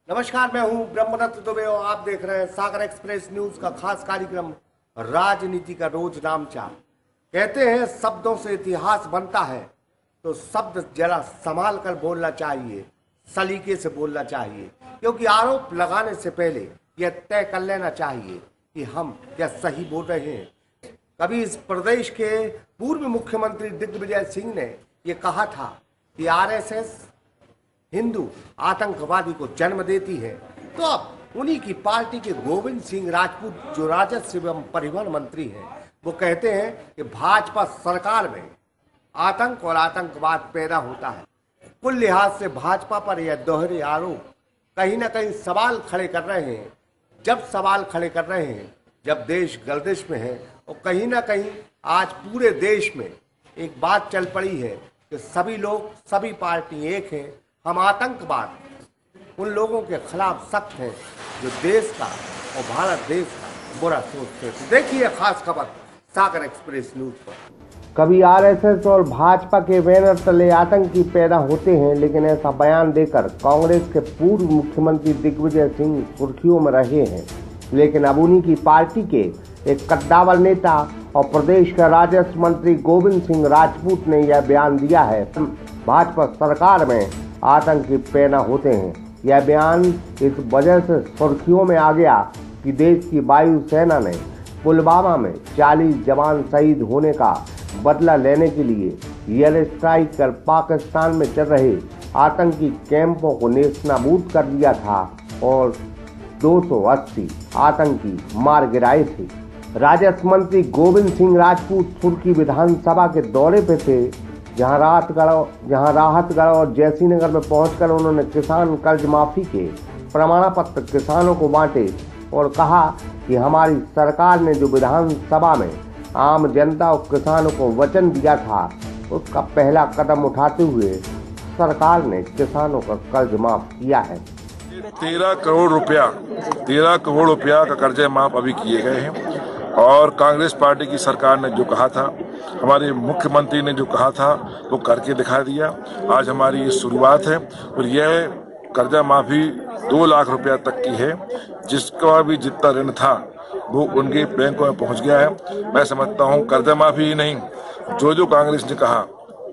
नमस्कार, मैं हूं ब्रह्मदत्त दुबे और आप देख रहे हैं सागर एक्सप्रेस न्यूज का खास कार्यक्रम राजनीति का रोज नामचा। कहते हैं शब्दों से इतिहास बनता है, तो शब्द जरा संभाल कर बोलना चाहिए, सलीके से बोलना चाहिए, क्योंकि आरोप लगाने से पहले यह तय कर लेना चाहिए कि हम क्या सही बोल रहे हैं। कभी इस प्रदेश के पूर्व मुख्यमंत्री दिग्विजय सिंह ने यह कहा था कि आरएसएस हिंदू आतंकवादी को जन्म देती है, तो अब उन्हीं की पार्टी के गोविंद सिंह राजपूत, जो राजस्व एवं परिवहन मंत्री हैं, वो कहते हैं कि भाजपा सरकार में आतंक और आतंकवाद पैदा होता है। कुल लिहाज से भाजपा पर यह दोहरे आरोप कहीं ना कहीं सवाल खड़े कर रहे हैं। जब सवाल खड़े कर रहे हैं, जब देश गर्दिश में है, और कहीं ना कहीं आज पूरे देश में एक बात चल पड़ी है कि सभी लोग, सभी पार्टी एक हैं। हम आतंकवाद उन लोगों के खिलाफ सख्त हैं जो देश का और भारत देश का बुरा सोचते हैं। तो देखिए खास खबर सागर एक्सप्रेस न्यूज पर। कभी आरएसएस और भाजपा के बैनर तले आतंकी पैदा होते हैं, लेकिन ऐसा बयान देकर कांग्रेस के पूर्व मुख्यमंत्री दिग्विजय सिंह सुर्खियों में रहे हैं। लेकिन अब उन्हीं की पार्टी के एक कद्दावर नेता और प्रदेश के राजस्व मंत्री गोविंद सिंह राजपूत ने यह बयान दिया है। भाजपा सरकार में आतंकी पैदा होते हैं। यह बयान इस वजह से सुर्खियों में आ गया कि देश की वायुसेना ने पुलवामा में 40 जवान शहीद होने का बदला लेने के लिए एयर स्ट्राइक कर पाकिस्तान में चल रहे आतंकी कैंपों को नेस्तनाबूद कर दिया था और 280 आतंकी मार गिराए थे। राजस्व मंत्री गोविंद सिंह राजपूत सुर्खी विधानसभा के दौरे पे थे, जहां राहतगढ़ और जैसीनगर में पहुंचकर उन्होंने किसान कर्ज माफी के प्रमाण पत्र किसानों को बांटे और कहा कि हमारी सरकार ने जो विधानसभा में आम जनता और किसानों को वचन दिया था, उसका पहला कदम उठाते हुए सरकार ने किसानों का कर्ज माफ किया है। 13 करोड़ रुपया का कर्जे माफ अभी किए गए हैं और कांग्रेस पार्टी की सरकार ने जो कहा था, हमारे मुख्यमंत्री ने जो कहा था, वो करके दिखा दिया। आज हमारी ये शुरुआत है और यह कर्जा माफी 2 लाख रुपया तक की है, जिसका भी जितना ऋण था वो उनके बैंकों में पहुंच गया है। मैं समझता हूं कर्जा माफी ही नहीं, जो कांग्रेस ने कहा,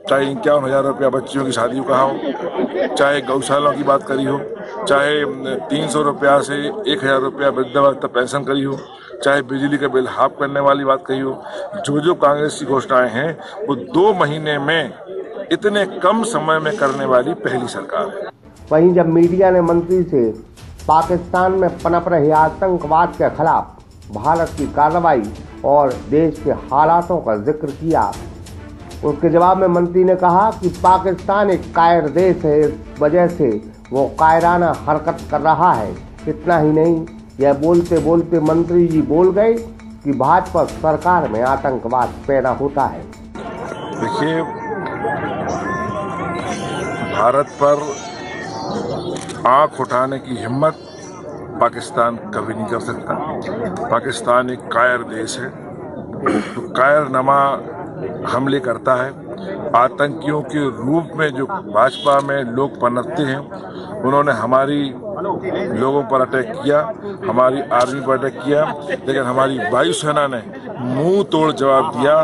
चाहे 51,000 रुपया बच्चियों की शादी कहा हो, चाहे गौशालाओं की बात करी हो, चाहे 300 रुपया से 1,000 रुपया वृद्धावस्था पेंशन करी हो, चाहे बिजली का बिल हाफ करने वाली बात कही हो, जो कांग्रेस की घोषणाएं हैं वो 2 महीने में इतने कम समय में करने वाली पहली सरकार है। वहीं जब मीडिया ने मंत्री से पाकिस्तान में पनप रहे आतंकवाद के खिलाफ भारत की कार्रवाई और देश के हालातों का जिक्र किया, उसके जवाब में मंत्री ने कहा कि पाकिस्तान एक कायर देश है, इस वजह से वो कायराना हरकत कर रहा है। इतना ही नहीं, यह बोलते बोलते मंत्री जी बोल गए कि भाजपा सरकार में आतंकवाद पैदा होता है। देखिए, भारत पर आंख उठाने की हिम्मत पाकिस्तान कभी नहीं कर सकता। पाकिस्तान एक कायर देश है, तो कायरनामा हमले करता है। आतंकियों के रूप में जो भाजपा में लोग पनपते हैं, उन्होंने हमारी लोगों पर अटैक किया, हमारी आर्मी पर अटैक किया, लेकिन हमारी वायुसेना ने मुंह तोड़ जवाब दिया।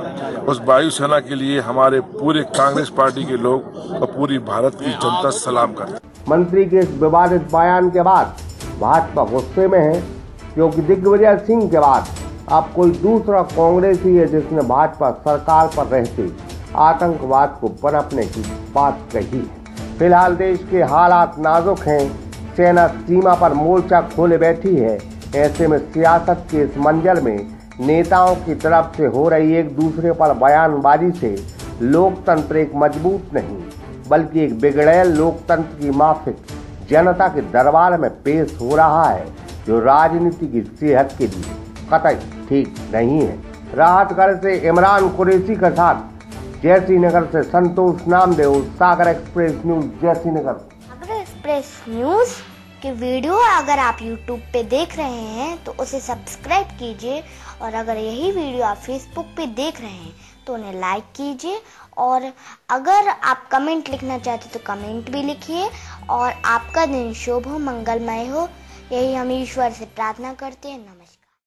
उस वायुसेना के लिए हमारे पूरे कांग्रेस पार्टी के लोग और पूरी भारत की जनता सलाम करते। मंत्री के इस विवादित बयान के बाद भाजपा गुस्से में है, क्योंकि दिग्विजय सिंह के बाद अब कोई दूसरा कांग्रेसी है जिसने भाजपा सरकार पर रहते आतंकवाद को पनपने की बात कही है। फिलहाल देश के हालात नाजुक हैं, सेना सीमा पर मोर्चा खोले बैठी है। ऐसे में सियासत के इस मंजर में नेताओं की तरफ से हो रही एक दूसरे पर बयानबाजी से लोकतंत्र एक मजबूत नहीं, बल्कि एक बिगड़ैल लोकतंत्र की माफिक जनता के दरबार में पेश हो रहा है, जो राजनीति की सेहत के लिए कतई ठीक नहीं है। राहतगढ़ से इमरान कुरैशी के साथ जैसीनगर से संतोष नामदेव, सागर एक्सप्रेस न्यूज, जैसीनगर। सागर एक्सप्रेस न्यूज कि वीडियो अगर आप YouTube पे देख रहे हैं तो उसे सब्सक्राइब कीजिए, और अगर यही वीडियो आप Facebook पे देख रहे हैं तो उन्हें लाइक कीजिए, और अगर आप कमेंट लिखना चाहते तो कमेंट भी लिखिए। और आपका दिन शुभ हो, मंगलमय हो, यही हम ईश्वर से प्रार्थना करते हैं। नमस्कार।